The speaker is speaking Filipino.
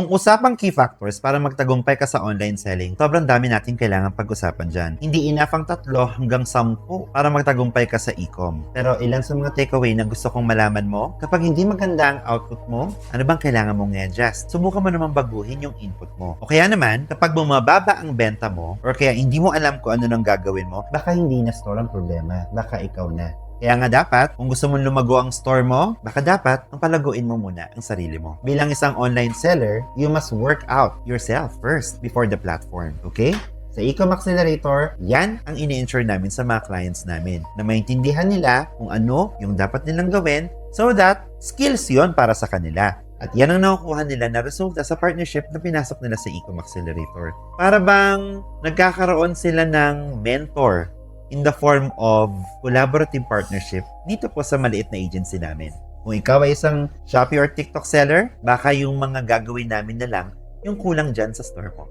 Kung usapang key factors para magtagumpay ka sa online selling, sobrang dami natin kailangan pag-usapan dyan. Hindi enough ang 3 hanggang 10 para magtagumpay ka sa e-com. Pero ilan sa mga takeaway na gusto kong malaman mo, kapag hindi maganda ang output mo, ano bang kailangan mong i-adjust? Subukan mo naman baguhin yung input mo. O kaya naman, kapag bumababa ang benta mo, or kaya hindi mo alam kung ano nang gagawin mo, baka hindi na store ang problema, baka ikaw na. Kaya nga dapat, kung gusto mong lumago ang store mo, baka dapat, ang palaguin mo muna ang sarili mo. Bilang isang online seller, you must work out yourself first before the platform. Okay? Sa Ecom Accelerator, yan ang ini-ensure namin sa mga clients namin na maintindihan nila kung ano yung dapat nilang gawin so that skills yon para sa kanila. At yan ang nakukuha nila na resulta sa partnership na pinasok nila sa Ecom Accelerator. Para bang nagkakaroon sila ng mentor in the form of collaborative partnership dito po sa maliit na agency namin. Kung ikaw ay isang Shopee or TikTok seller, baka yung mga gagawin namin na lang yung kulang dyan sa store mo.